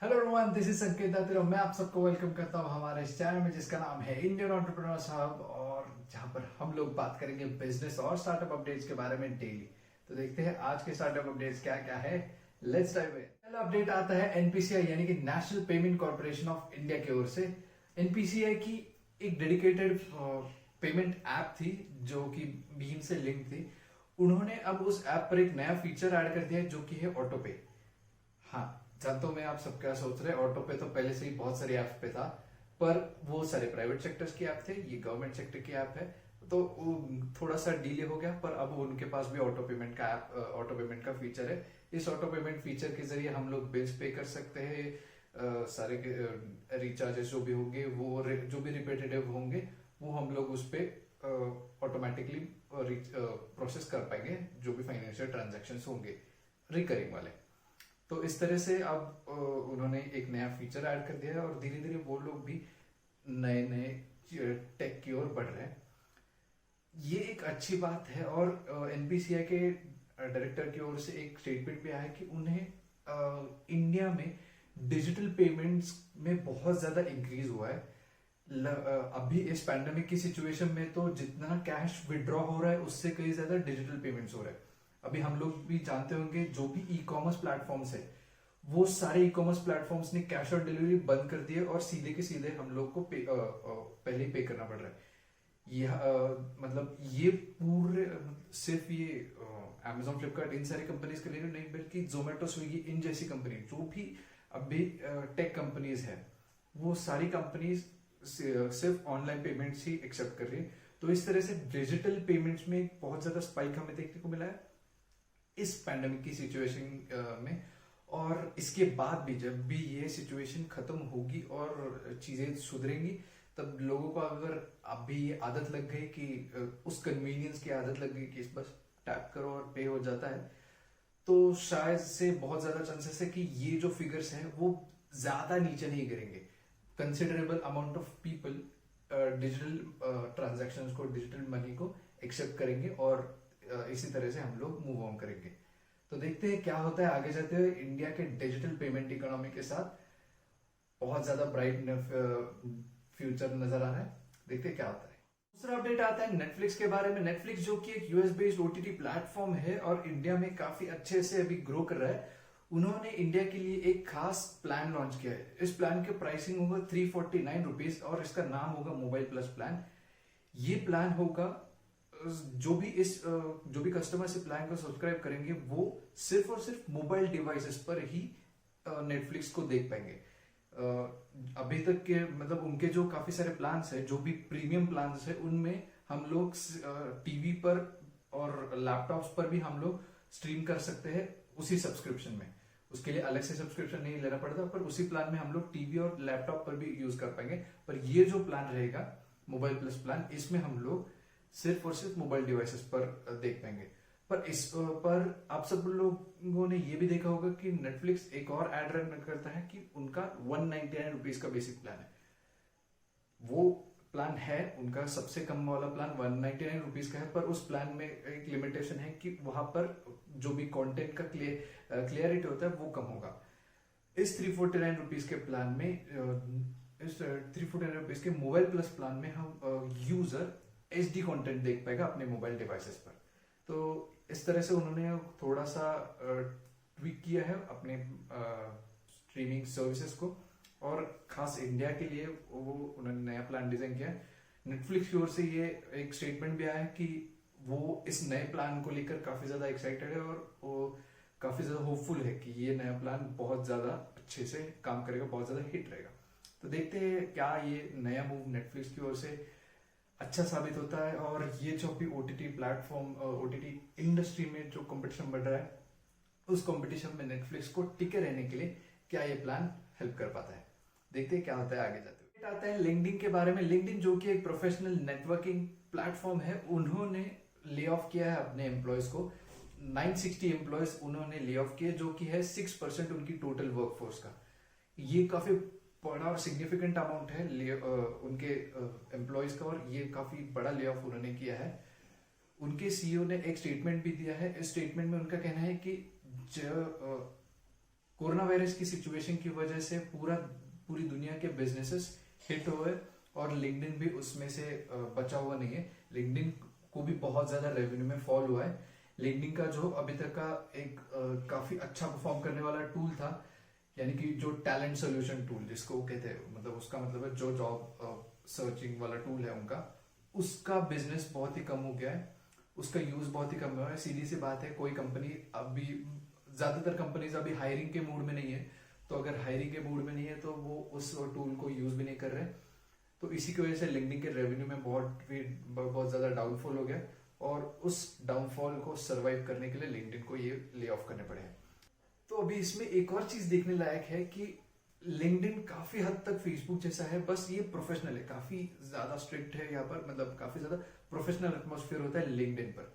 Hello everyone, this is संकेत दातिर और मैं आप सबको वेलकम करता हूं हमारे इस चैनल में जिसका नाम है इंडियन एंटरप्रेन्योर्स हब, और जहां पर हम लोग बात करेंगे बिजनेस और स्टार्टअप अपडेट्स के बारे में डेली। तो देखते हैं आज के स्टार्टअप अपडेट्स क्या क्या है। Let's dive in. पहला अपडेट आता है एनपीसीआई यानी कि national payment corporation of India की ओर से। एनपीसीआई की एक डेडिकेटेड पेमेंट ऐप थी जो कि भीम से लिंक थी। उन्होंने अब उस ऐप पर एक नया फीचर ऐड कर दिया है जो कि है ऑटो पे। हाँ, जानता हूं मैं आप सब क्या सोच रहे हैं। ऑटो पे तो पहले से ही बहुत सारे ऐप्स पे था, पर वो सारे प्राइवेट सेक्टर्स की ऐप थे, ये गवर्नमेंट सेक्टर की ऐप है। तो थोड़ा सा डिले हो गया, पर अब उनके पास भी ऑटो पेमेंट का ऐप, ऑटो पेमेंट का फीचर है। इस ऑटो पेमेंट फीचर के जरिए हम लोग बिल्स पे कर सकते हैं। सारे रिचार्जेस जो भी होंगे, वो जो भी रिपीटेटिव होंगे, वो हम लोग उस पे ऑटोमेटिकली प्रोसेस कर पाएंगे, जो भी फाइनेंशियल ट्रांजेक्शन होंगे रिकरिंग वाले। तो इस तरह से अब उन्होंने एक नया फीचर ऐड कर दिया है और धीरे धीरे वो लोग भी नए नए टेक की ओर बढ़ रहे हैं। ये एक अच्छी बात है। और एनपीसीआई के डायरेक्टर की ओर से एक स्टेटमेंट भी आया है कि उन्हें इंडिया में डिजिटल पेमेंट्स में बहुत ज्यादा इंक्रीज हुआ है। अभी इस पैंडेमिक की सिचुएशन में तो जितना कैश विड्रॉ हो रहा है उससे कहीं ज्यादा डिजिटल पेमेंट्स हो रहा है। अभी हम लोग भी जानते होंगे जो भी ई कॉमर्स प्लेटफॉर्म्स है, वो सारे ई कॉमर्स प्लेटफॉर्म्स ने कैश ऑन डिलीवरी बंद कर दिए और सीधे के सीधे हम लोग को पहले ही पे करना पड़ रहा है। मतलब ये पूरे सिर्फ ये Amazon, फ्लिपकार्ट इन सारी कंपनीज के लिए नहीं, बल्कि जोमेटो, स्विगी इन जैसी कंपनी जो भी अभी टेक कंपनीज है, वो सारी कंपनीज सिर्फ ऑनलाइन पेमेंट्स ही एक्सेप्ट कर रही है। तो इस तरह से डिजिटल पेमेंट्स में बहुत ज्यादा स्पाइक हमें देखने को मिला है इस पैंडेमिक की सिचुएशन में। और इसके बाद भी जब भी ये सिचुएशन खत्म होगी और चीजें सुधरेंगी, तब लोगों को अगर अभी ये आदत लग गई कि उस कन्वीनियंस की आदत लग गई कि बस टैप करो और पे हो जाता है, तो शायद से बहुत ज्यादा चांसेस है कि ये जो फिगर्स हैं वो ज्यादा नीचे नहीं गिरेंगे। Considerable amount of people digital transactions को, डिजिटल मनी को एक्सेप्ट करेंगे और इसी तरह से हम लोग मूव ऑन करेंगे। तो देखते हैं क्या होता है आगे जाते हुए। इंडिया के डिजिटल पेमेंट इकोनॉमी के साथ बहुत ज्यादा ब्राइट फ्यूचर नजर आ रहा है। देखते हैं क्या होता है। दूसरा अपडेट आता है नेटफ्लिक्स के बारे में। नेटफ्लिक्स जो कि एक यूएस बेस्ड ओटीटी प्लेटफॉर्म है और इंडिया में काफी अच्छे से अभी ग्रो कर रहा है। उन्होंने इंडिया के लिए एक खास प्लान लॉन्च किया है। इस प्लान की प्राइसिंग होगा 349 रुपीज और इसका नाम होगा मोबाइल प्लस प्लान। ये प्लान होगा, जो भी कस्टमर इस प्लान को सब्सक्राइब करेंगे वो सिर्फ और सिर्फ मोबाइल डिवाइसेस पर ही नेटफ्लिक्स को देख पाएंगे। अभी तक के मतलब उनके जो काफी सारे प्लान्स है, जो भी प्रीमियम प्लान्स है, उनमें हम लोग टीवी पर और लैपटॉप्स पर भी हम लोग स्ट्रीम कर सकते हैं उसी सब्सक्रिप्शन में। उसके लिए अलग से सब्सक्रिप्शन नहीं लेना पड़ता, पर उसी प्लान में हम लोग टीवी और लैपटॉप पर भी यूज कर पाएंगे। पर ये जो प्लान रहेगा मोबाइल प्लस प्लान, इसमें हम लोग सिर्फ और सिर्फ मोबाइल डिवाइसेस पर देख पाएंगे। पर इस पर आप सब लोगों ने ये भी देखा होगा कि नेटफ्लिक्स एक और एड रन करता है कि उनका 199 रुपीज का बेसिक प्लान है। वो प्लान है उनका सबसे कम वाला प्लान 199 रुपीज का है, पर उस प्लान में एक लिमिटेशन है कि वहां पर जो भी कंटेंट का क्लियरिटी होता है वो कम होगा। इस 349 रुपीज के प्लान में, इस 349 रुपीज के मोबाइल प्लस प्लान में हम यूजर HD कंटेंट देख पाएगा अपने मोबाइल डिवाइसेस पर। तो इस तरह से उन्होंने थोड़ा सा ट्वीक किया है अपने स्ट्रीमिंग सर्विसेज को, और खास इंडिया के लिए वो उन्होंने नया प्लान डिजाइन किया है। नेटफ्लिक्स की ओर से ये एक स्टेटमेंट भी आया है कि वो इस नए प्लान को लेकर काफी ज्यादा एक्साइटेड है और वो काफी ज्यादा होपफुल है कि ये नया प्लान बहुत ज्यादा अच्छे से काम करेगा, बहुत ज्यादा हिट रहेगा। तो देखते हैं क्या ये नया मूव नेटफ्लिक्स की ओर से अच्छा साबित होता है। और ये जो भी ओटीटी प्लेटफॉर्म, ओटीटी इंडस्ट्री में जो कंपटीशन बढ़ रहा है, उस कंपटीशन में नेटफ्लिक्स को टिके रहने के लिए क्या ये प्लान हेल्प कर पाता है। देखते हैं क्या होता है आगे जाते हुए। आता है लिंक्डइन के बारे में। लिंक्डइन जो कि एक प्रोफेशनल नेटवर्किंग प्लेटफॉर्म है, उन्होंने ले ऑफ किया है अपने एम्प्लॉयज को। 960 एम्प्लॉयज उन्होंने ले ऑफ किए, जो कि है 6% उनकी टोटल वर्कफोर्स का। ये काफी बड़ा और सिग्निफिकेंट अमाउंट है उनके एम्प्लॉयज का, और ये काफी बड़ा ले ऑफ उन्होंने किया है। उनके सीईओ ने एक स्टेटमेंट भी दिया है। इस स्टेटमेंट में उनका कहना है कि कोरोना वायरस की सिचुएशन की वजह से पूरी दुनिया के बिजनेसेस हिट हुए और लिंक्डइन भी उसमें से बचा हुआ नहीं है। लिंक्डइन को भी बहुत ज्यादा रेवेन्यू में फॉल हुआ है। लिंक्डइन का जो अभी तक का एक काफी अच्छा परफॉर्म करने वाला टूल था, यानी कि जो टैलेंट सोल्यूशन टूल जिसको वो कहते हैं, मतलब उसका मतलब है जो जॉब सर्चिंग वाला टूल है उनका, उसका बिजनेस बहुत ही कम हो गया है, उसका यूज बहुत ही कम हुआ है। सीधी सी बात है, कोई कंपनी अभी, ज्यादातर कंपनीज अभी हायरिंग के मूड में नहीं है, तो अगर हायरिंग के मूड में नहीं है तो वो उस टूल को यूज भी नहीं कर रहे। तो इसी की वजह से लिंक्डइन के रेवेन्यू में बहुत ज्यादा डाउनफॉल हो गया और उस डाउनफॉल को सरवाइव करने के लिए लिंक्डइन को ये ले ऑफ करने पड़े हैं। तो अभी इसमें एक और चीज देखने लायक है कि लिंक्डइन काफी हद तक फेसबुक जैसा है, बस ये प्रोफेशनल है, काफी ज्यादा स्ट्रिक्ट है यहाँ पर, मतलब काफी ज्यादा प्रोफेशनल एटमोस्फेयर होता है लिंक्डइन पर।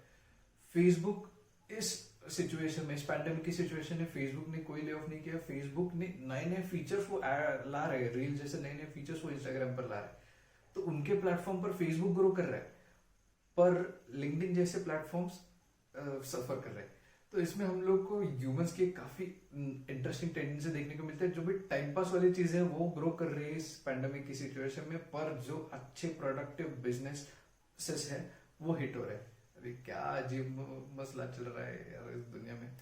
फेसबुक इस सिचुएशन में, इस पैंडेमिक की सिचुएशन में फेसबुक ने कोई ले ऑफ नहीं किया। फेसबुक ने नए नए फीचर्स वो ला रहे हैं, रील जैसे नए नए फीचर्स वो इंस्टाग्राम पर ला रहे हैं, तो उनके प्लेटफॉर्म पर फेसबुक ग्रो कर रहा है, पर लिंक्डइन जैसे प्लेटफॉर्म्स सफर कर रहे हैं। तो इसमें हम लोग को ह्यूमंस की काफी इंटरेस्टिंग टेंडेंसी देखने को मिलता है। जो भी टाइम पास वाली चीजें वो ग्रो कर रही है इस पैंडेमिक की सिचुएशन में, पर जो अच्छे प्रोडक्टिव बिजनेस है वो हिट हो रहे हैं। अरे क्या अजीब मसला चल रहा है यार इस दुनिया में।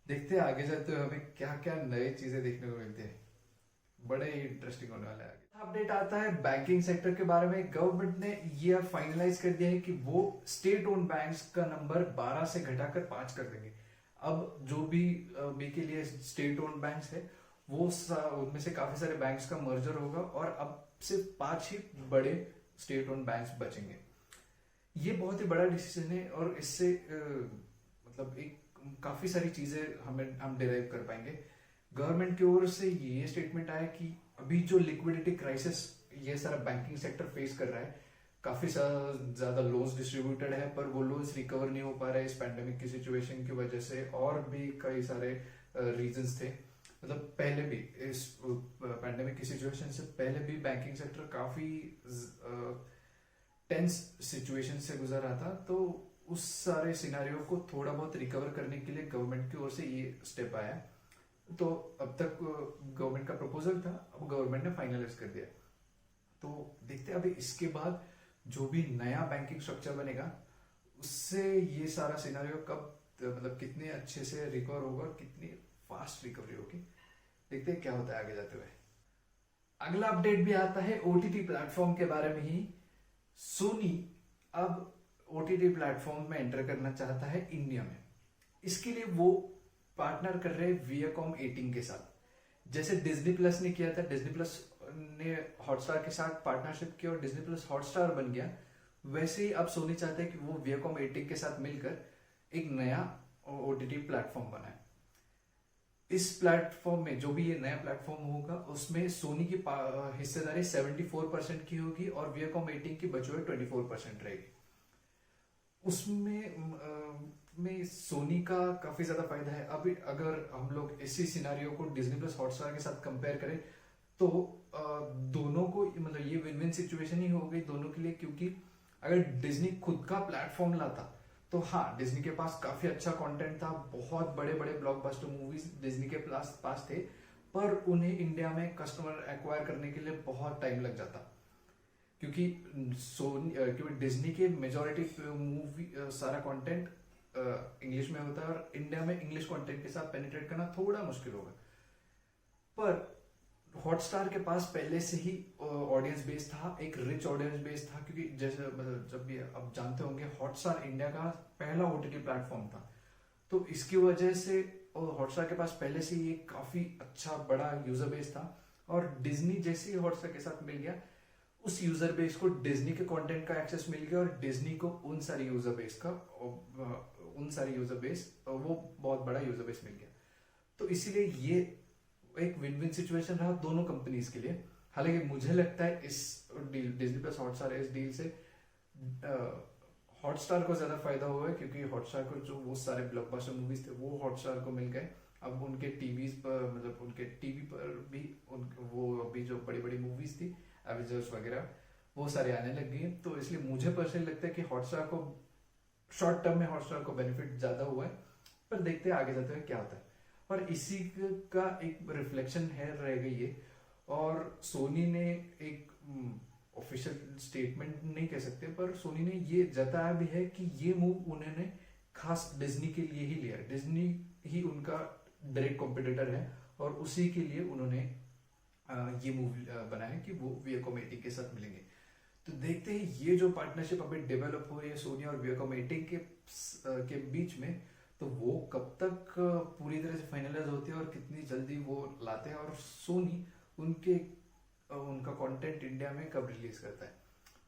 देखते हैं आगे जाते हुए हमें क्या क्या नई चीजें देखने को मिलती है, बड़े ही इंटरेस्टिंग होने वाला है आगे। अपडेट आता है बैंकिंग सेक्टर के बारे में। गवर्नमेंट ने ये फाइनलाइज कर दिया है कि वो स्टेट ओन बैंक्स का नंबर 12 से घटाकर 5 कर देंगे। अब जो भी बी के लिए स्टेट ओन बैंक्स है वो उनमें से काफी सारे बैंक्स का मर्जर होगा और अब सिर्फ 5 ही बड़े स्टेट ओन बैंक्स बचेंगे। ये बहुत ही बड़ा डिसीजन है और इससे मतलब एक काफी सारी चीजें हम डिराइव कर पाएंगे। गवर्नमेंट की ओर से ये स्टेटमेंट आया कि अभी जो लिक्विडिटी क्राइसिस ये सारा बैंकिंग सेक्टर फेस कर रहा है, काफी ज्यादा लोन्स डिस्ट्रीब्यूटेड है पर वो लोन्स रिकवर नहीं हो पा रहे इस पैंडेमिक की सिचुएशन की वजह से, और भी कई सारे रीजंस थे। मतलब पहले भी इस पैंडेमिक की सिचुएशन से पहले भी बैंकिंग सेक्टर काफी टेंस सिचुएशन से गुजर रहा था, तो उस सारे सिनारियो को थोड़ा बहुत रिकवर करने के लिए गवर्नमेंट की ओर से ये स्टेप आया। तो अब तक गवर्नमेंट का प्रपोजल था, अब गवर्नमेंट ने फाइनलाइज कर दिया। तो देखते हैं अभी इसके बाद जो भी नया बैंकिंग स्ट्रक्चर बनेगा उससे ये सारा सिनेरियो कब मतलब कितने अच्छे से रिकवर होगा और कितनी फास्ट रिकवरी होगी, देखते हैं क्या होता है आगे जाते हुए। अगला अपडेट भी आता है ओटीटी प्लेटफॉर्म के बारे में ही। सोनी अब ओटीटी प्लेटफॉर्म में एंटर करना चाहता है इंडिया में। इसके लिए वो पार्टनर कर रहे हैं वियाकॉम 18 के साथ। जैसे डिज्नी प्लस ने किया था, डिज्नी प्लस ने हॉटस्टार के साथ पार्टनरशिप किया और डिज्नी प्लस हॉटस्टार बन गया, वैसे ही अब सोनी चाहते हैं कि वो वियाकॉम 18 के साथ मिलकर एक नया ओटीटी प्लेटफॉर्म बनाए। इस प्लेटफॉर्म में जो भी ये नया प्लेटफॉर्म होगा उसमें सोनी की हिस्सेदारी 74% की होगी और वियाकॉम 18 की बचे हुए 24% रहेगी। उसमें सोनी का काफी ज्यादा फायदा है। अभी अगर हम लोग इसी सिनारियो को डिज्नी प्लस हॉटस्टार के साथ कंपेयर करें तो दोनों को मतलब ये विन विन सिचुएशन ही हो गई दोनों के लिए, क्योंकि अगर डिज्नी खुद का प्लेटफॉर्म लाता तो हाँ, डिज्नी के पास काफी अच्छा कंटेंट था, बहुत बड़े बड़े ब्लॉकबस्टर मूवीज डिज्नी के पास थे, पर उन्हें इंडिया में कस्टमर एक्वायर करने के लिए बहुत टाइम लग जाता, क्योंकि डिज्नी के मेजॉरिटी मूवी सारा कंटेंट इंग्लिश में होता है और इंडिया में इंग्लिश कंटेंट के साथ पेनिट्रेट करना थोड़ा मुश्किल होगा। पर हॉटस्टार के पास पहले से ही ऑडियंस बेस था, एक रिच ऑडियंस बेस था, क्योंकि जैसे मतलब जब भी आप जानते होंगे हॉटस्टार इंडिया का पहला ओटीटी प्लेटफॉर्म था, तो इसकी वजह से हॉटस्टार के पास पहले से ही काफी अच्छा बड़ा यूजर बेस था। और डिज्नी जैसे ही हॉटस्टार के साथ मिल गया, उस यूजर बेस को डिज्नी के कंटेंट का एक्सेस मिल गया और डिज्नी को उन सारी यूजर बेस वो बहुत बड़ा यूजर बेस मिल गया। तो इसीलिए ये एक विन विन सिचुएशन रहा दोनों कंपनीज के लिए। हालांकि मुझे लगता है इस डील डिज्नी प्लस हॉटस्टार इस डील से हॉटस्टार को ज्यादा फायदा हुआ है, क्योंकि हॉटस्टार को जो वो सारे ब्लॉकबस्टर मूवीज थे वो हॉटस्टार को मिल गए। अब उनके टीवीज पर मतलब उनके टीवी पर भी वो अभी जो बड़ी बड़ी मूवीज थी एवेंजर्स वगैरह वो सारे आने लग गई, तो इसलिए मुझे पर्सनली लगता है कि हॉटस्टार को शॉर्ट टर्म में हॉटस्टार को बेनिफिट ज्यादा हुआ है, पर देखते हैं आगे जाते हुए क्या होता है। और इसी का एक रिफ्लेक्शन है रह गई है। और सोनी ने एक ऑफिशियल स्टेटमेंट नहीं कह सकते, पर सोनी ने ये जताया भी है कि ये मूव उन्होंने खास डिज्नी के लिए ही लिया। डिज्नी ही उनका डायरेक्ट कॉम्पिटिटर है और उसी के लिए उन्होंने ये मूवी बनाया कि वो वियाकॉम 18 के साथ मिलेंगे। तो देखते हैं ये जो पार्टनरशिप अभी डेवलप हो रही है सोनी और वियाकॉम 18 के बीच में, तो वो कब तक पूरी तरह से फाइनलाइज होती है और कितनी जल्दी वो लाते हैं, और सोनी उनका कंटेंट इंडिया में कब रिलीज करता है।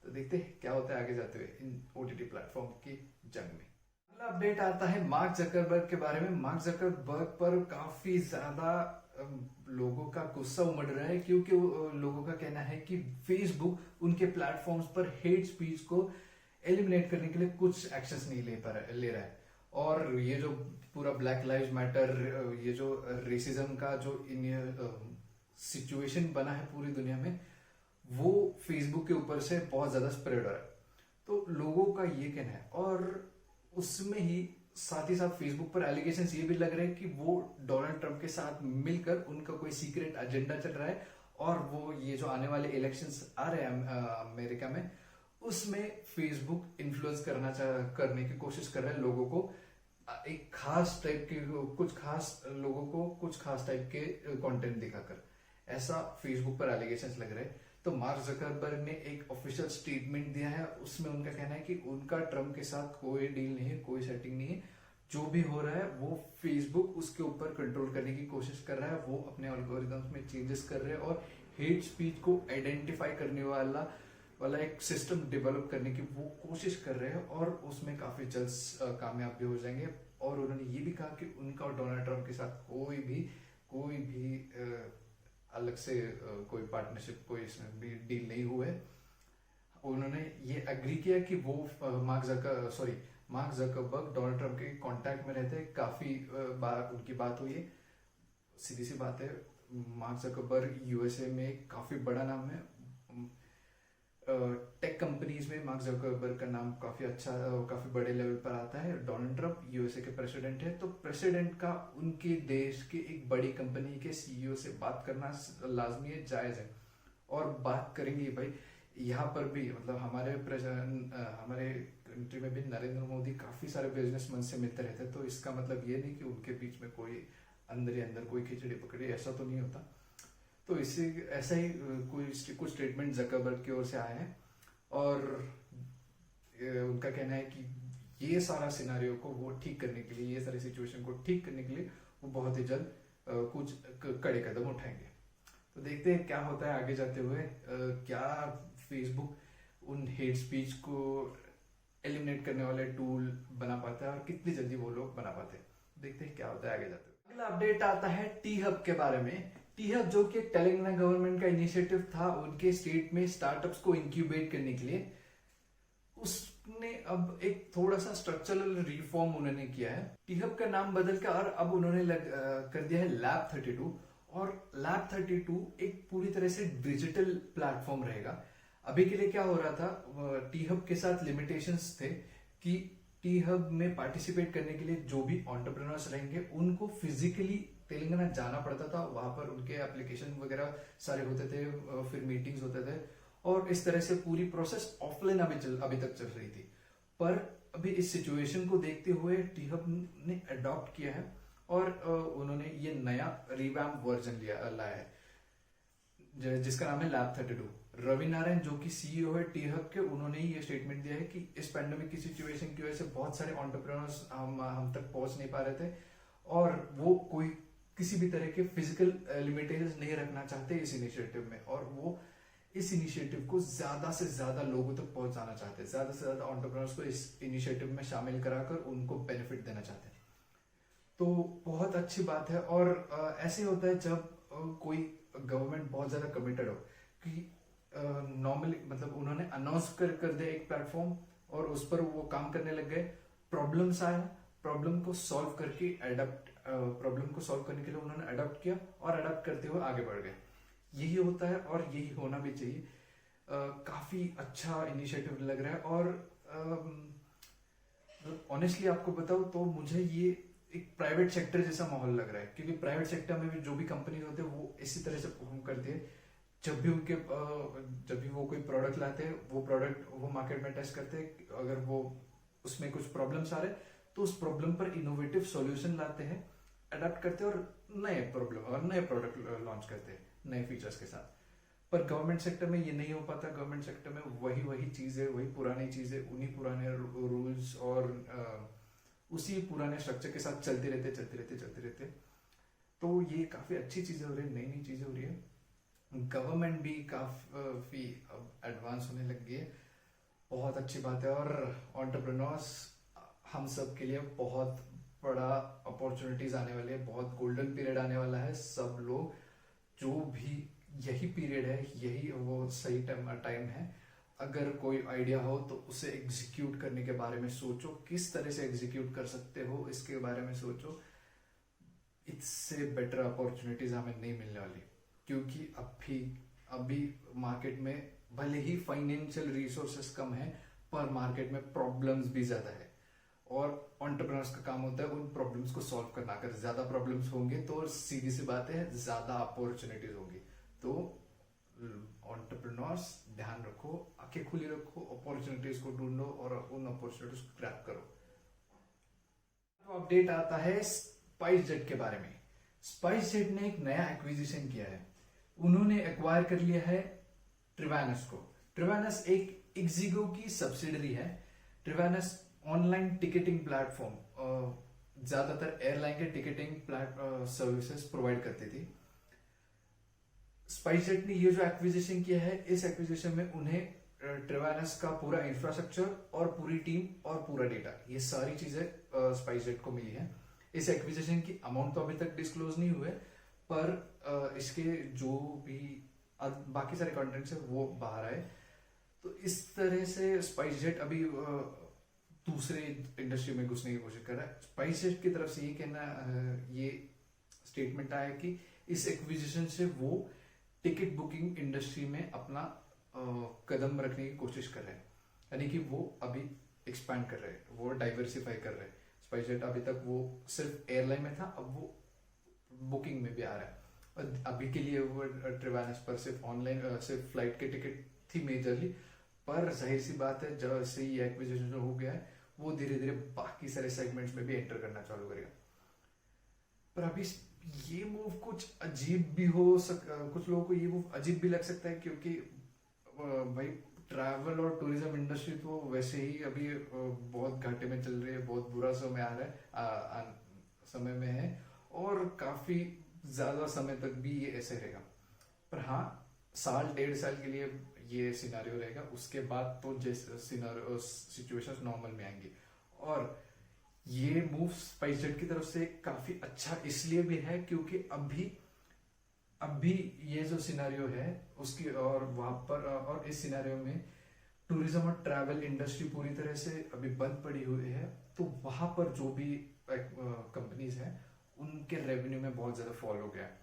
तो देखते हैं क्या होता है आगे जाते हुए इन ओटीटी प्लेटफॉर्म की जंग में। अगला अपडेट आता है मार्क जकरबर्ग के बारे में। मार्क जकरबर्ग पर काफी ज्यादा लोगों का गुस्सा उमड़ रहा है, क्योंकि लोगों का कहना है कि फेसबुक उनके प्लेटफॉर्म्स पर हेट स्पीच को एलिमिनेट करने के लिए कुछ एक्शंस नहीं ले रहा है। और ये जो पूरा ब्लैक लाइव्स मैटर, ये जो रेसिज्म का जो सिचुएशन बना है पूरी दुनिया में, वो फेसबुक के ऊपर से बहुत ज्यादा स्प्रेड हो रहा है। तो लोगों का ये कहना है, और उसमें ही साथ फेसबुक पर एलिगेशंस ये भी लग रहे हैं कि वो डोनाल्ड ट्रंप के साथ मिलकर उनका कोई सीक्रेट एजेंडा चल रहा है, और वो ये जो आने वाले इलेक्शंस आ रहे हैं अमेरिका में, उसमें फेसबुक इन्फ्लुएंस करने की कोशिश कर रहा है लोगों को, एक खास टाइप के कुछ खास लोगों को कुछ खास टाइप के कंटेंट दिखाकर। ऐसा फेसबुक पर एलिगेशंस लग रहे हैं। तो मार्क जकरबर्ग ने एक ऑफिशियल स्टेटमेंट दिया है, उसमें उनका कहना है कि उनका ट्रम्प के साथ कोई डील नहीं है, कोई सेटिंग नहीं है। जो भी हो रहा है वो फेसबुक उसके ऊपर कंट्रोल करने की कोशिश कर रहा है। वो अपने एल्गोरिथम्स में चेंजेस कर रहे हैं और हेट स्पीच को आइडेंटिफाई करने वाला एक सिस्टम डेवलप करने की वो कोशिश कर रहे हैं, और उसमें काफी जल्द कामयाब भी हो जाएंगे। और उन्होंने ये भी कहा कि उनका और डोनाल्ड ट्रम्प के साथ कोई भी अलग से कोई पार्टनरशिप, कोई इसमें भी डील नहीं हुए। उन्होंने ये एग्री किया कि वो मार्क जकरबर्ग डोनाल्ड ट्रम्प के कांटेक्ट में रहते हैं, काफी बार उनकी बात हुई है। सीधी सी बात है, मार्क जकरबर्ग यूएसए में काफी बड़ा नाम है। टेक कंपनीज में मार्क जकरबर्ग का नाम काफी बड़े लेवल पर आता है। डोनाल्ड ट्रम्प यूएसए के प्रेसिडेंट है, तो प्रेसिडेंट का उनके देश के एक बड़ी कंपनी के सीईओ से बात करना लाजमी है, जायज है। और बात करेंगे भाई, यहाँ पर भी मतलब हमारे कंट्री में भी नरेंद्र मोदी काफी सारे बिजनेसमैन से मिलते रहते हैं। तो इसका मतलब ये नहीं कि उनके बीच में कोई अंदर ही अंदर कोई खिचड़ी पकड़ी, ऐसा तो नहीं होता। तो इससे ऐसा ही कुछ स्टेटमेंट जकरबर्ग की ओर से आए हैं, और उनका कहना है कि ये सारा सिनारियो को वो ठीक करने के लिए, ये सारी सिचुएशन को ठीक करने के लिए वो बहुत ही जल्द कुछ कड़े कदम उठाएंगे। तो देखते हैं क्या होता है आगे जाते हुए। क्या फेसबुक उन हेट स्पीच को एलिमिनेट करने वाले टूल बना पाता है, और कितनी जल्दी वो लोग बना पाते हैं। देखते हैं क्या होता है आगे जाते हुए। अगला अपडेट आता है टी हब के बारे में। टी हब जो कि तेलंगाना गवर्नमेंट का इनिशिएटिव था उनके स्टेट में स्टार्टअप्स को इंक्यूबेट करने के लिए, उसने अब एक थोड़ा सा स्ट्रक्चरल रिफॉर्म उन्होंने किया है। टी हब का नाम बदल कर और अब उन्होंने कर दिया है लैब 32। और लैब 32 एक पूरी तरह से डिजिटल प्लेटफॉर्म रहेगा। अभी के लिए क्या हो रहा था, टी हब के साथ लिमिटेशंस थे कि टी हब में पार्टिसिपेट करने के लिए जो भी एंटरप्रेन्योर्स रहेंगे उनको फिजिकली तेलंगाना जाना पड़ता था, वहां पर उनके एप्लीकेशन वगैरह सारे होते थे, फिर मीटिंग्स होते थे, और इस तरह से पूरी प्रोसेस ऑफलाइन अभी तक चल रही थी। पर अभी इस सिचुएशन को देखते हुए टी हब ने अडॉप्ट किया है, और उन्होंने ये नया रिवैम्प वर्जन लाया है जिसका नाम है लैब 32। रवि नारायण जो कि सीईओ है टी हब के, उन्होंने ही ये स्टेटमेंट दिया है कि इस पैंडेमिक की सिचुएशन की वजह से बहुत सारे एंटरप्रेन्योर्स हम तक पहुंच नहीं पा रहे थे, और वो कोई किसी भी तरह के फिजिकल लिमिटेशंस नहीं रखना चाहते इस इनिशिएटिव में, और वो इस इनिशिएटिव को ज्यादा से ज्यादा लोगों तक पहुंचाना चाहते हैं, ज्यादा से ज्यादा एंटरप्रेन्योर्स को इस इनिशिएटिव में शामिल कराकर उनको बेनिफिट देना चाहते हैं। तो बहुत अच्छी बात है। और ऐसे होता है जब कोई गवर्नमेंट बहुत ज्यादा कमिटेड हो कि नॉर्मली मतलब उन्होंने अनाउंस कर दिया एक प्लेटफॉर्म, और उस पर वो काम करने लग गए, प्रॉब्लम्स आया, प्रॉब्लम को सॉल्व करने के लिए उन्होंने अडॉप्ट किया, और अडॉप्ट करते हुए आगे बढ़ गए। यही होता है और यही होना भी चाहिए। काफी अच्छा इनिशिएटिव लग रहा है, और ऑनेस्टली आपको बताऊं तो मुझे ये एक प्राइवेट सेक्टर जैसा माहौल लग रहा है, क्योंकि प्राइवेट सेक्टर में भी जो भी कंपनी होते हैं वो इसी तरह से परफॉर्म करती है। जब भी वो कोई प्रोडक्ट लाते हैं, वो प्रोडक्ट वो मार्केट में टेस्ट करते हैं, अगर वो उसमें कुछ प्रॉब्लम्स आ रहे हैं तो उस प्रॉब्लम पर इनोवेटिव सॉल्यूशन लाते हैं, अडेप्ट करते हैं और नए प्रॉब्लम और नए प्रोडक्ट लॉन्च करते हैं नए फीचर्स के साथ। पर गवर्नमेंट सेक्टर में ये नहीं हो पाता। गवर्नमेंट सेक्टर में वही चीजें, वही पुरानी चीजें, उन्हीं पुराने रूल्स और उसी पुराने स्ट्रक्चर के साथ चलते रहते। तो ये काफी अच्छी चीजें हो रही है, नई नई चीजें हो रही है। गवर्नमेंट भी काफी एडवांस होने लग गई है, बहुत अच्छी बात है। और एंटरप्रेन्योर्स हम सब के लिए बहुत बड़ा अपॉर्चुनिटीज आने वाली है, बहुत गोल्डन पीरियड आने वाला है। सब लोग जो भी, यही पीरियड है, यही वो सही टाइम है। अगर कोई आइडिया हो तो उसे एग्जीक्यूट करने के बारे में सोचो, किस तरह से एग्जीक्यूट कर सकते हो इसके बारे में सोचो। इससे बेटर अपॉर्चुनिटीज हमें नहीं मिलने वाली, क्योंकि अभी मार्केट में भले ही फाइनेंशियल रिसोर्सेस कम है, पर मार्केट में प्रॉब्लम्स भी ज्यादा है। और एंटरप्रेन्योर्स का काम होता है उन प्रॉब्लम्स को सॉल्व करना। अगर ज्यादा प्रॉब्लम्स होंगे तो सीधी सी बात है, ज्यादा अपॉर्चुनिटीज होंगी। तो एंटरप्रेन्योर्स ध्यान रखो, आंखें खुली रखो, अपॉर्चुनिटीज को ढूंढो और उन अपॉर्चुनिटीज को ग्रैब करो। तो अपडेट आता है स्पाइसजेट के बारे में। स्पाइसजेट ने एक नया एक्विजिशन किया है। उन्होंने एक्वायर कर लिया है ट्रिवानस को। ट्रिवानस एक इक्सिगो की सब्सिडरी है। ट्रिवानस ऑनलाइन टिकटिंग प्लेटफॉर्म, ज्यादातर एयरलाइन के टिकटिंग सर्विसेज प्रोवाइड करती थी। स्पाइसजेट ने ये जो एक्विजिशन किया है, इस एक्विजिशन में उन्हें ट्रिवानस का पूरा इंफ्रास्ट्रक्चर और पूरी टीम और पूरा डेटा, ये सारी चीजें स्पाइसजेट को मिली है। इस एक्विजिशन की अमाउंट तो अभी तक डिस्क्लोज नहीं हुए, पर इसके जो भी बाकी सारे कंटेंट्स है वो बाहर आए। तो इस तरह से स्पाइसजेट अभी दूसरे इंडस्ट्री में घुसने की कोशिश कर रहा है। स्पाइसजेट की तरफ से ये कहना, ये स्टेटमेंट आया कि इस एक्विजिशन से वो टिकट बुकिंग इंडस्ट्री में अपना कदम रखने की कोशिश कर रहे हैं, यानी कि वो अभी एक्सपैंड कर रहे हैं, वो डाइवर्सिफाई कर रहे हैं। स्पाइसजेट अभी तक वो सिर्फ एयरलाइन में था, अब वो बुकिंग में भी आ रहा है। और अभी के लिए वो ट्रिवानस पर सिर्फ ऑनलाइन, सिर्फ फ्लाइट के टिकट थी मेजरली, पर जाहिर सी बात है जैसे ही एक्विजिशन हो गया है वो धीरे धीरे बाकी सारे सेगमेंट्स में भी एंटर करना चालू करेगा। पर अभी ये मूव कुछ अजीब भी कुछ लोगों को ये मूव अजीब भी लग सकता है, क्योंकि भाई ट्रैवल और टूरिज्म इंडस्ट्री तो वैसे ही अभी बहुत घाटे में चल रही है, बहुत बुरा समय आ रहा है, समय में है, और काफी ज्यादा समय तक भी ये ऐसे रहेगा। पर हाँ, साल डेढ़ साल के लिए ये सिनारियो रहेगा, उसके बाद तो जैसे सिचुएशंस नॉर्मल में आएंगी। और ये मूव स्पाइसजेट की तरफ से काफी अच्छा इसलिए भी है क्योंकि अभी ये जो सिनारियो है उसकी, और वहां पर और इस सिनारियो में टूरिज्म और ट्रैवल इंडस्ट्री पूरी तरह से अभी बंद पड़ी हुई है। तो वहां पर जो भी कंपनीज हैं उनके रेवेन्यू में बहुत ज्यादा फॉल हो गया है,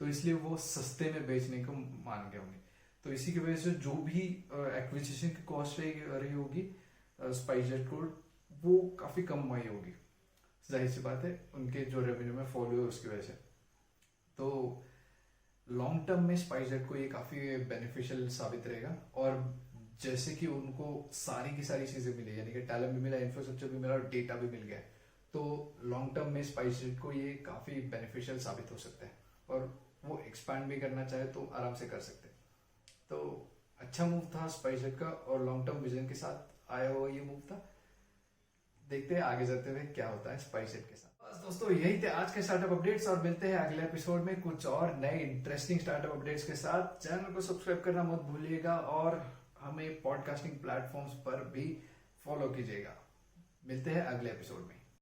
तो इसलिए वो सस्ते में बेचने को मान गए होंगे। तो इसी की वजह से जो भी एक्विजिशन की कॉस्ट रही होगी स्पाइसजेट को, वो काफी कम आई होगी। जाहिर सी बात है, उनके जो रेवेन्यू में फॉल हुए उसकी वजह से। तो लॉन्ग टर्म में स्पाइसजेट को ये काफी बेनिफिशियल साबित रहेगा। और जैसे कि उनको सारी की सारी चीजें मिली, यानी कि टैलेंट भी मिला, इंफ्रास्ट्रक्चर भी मिला और डेटा भी मिल गया, तो लॉन्ग टर्म में स्पाइसजेट को ये काफी बेनिफिशियल साबित हो सकता है। और वो एक्सपैंड भी करना चाहे तो आराम से कर सकते हैं। तो अच्छा मूव था स्पाइसजेट का, और लॉन्ग टर्म विजन के साथ आया हुआ ये मूव था। देखते हैं आगे जाते हुए क्या होता है स्पाइसजेट के साथ। बस दोस्तों, यही थे आज के स्टार्टअप अपडेट्स, और मिलते हैं अगले एपिसोड में कुछ और नए इंटरेस्टिंग स्टार्टअप अपडेट्स के साथ। चैनल को सब्सक्राइब करना मत भूलिएगा, और हमें पॉडकास्टिंग प्लेटफॉर्म्स पर भी फॉलो कीजिएगा। मिलते हैं अगले एपिसोड में।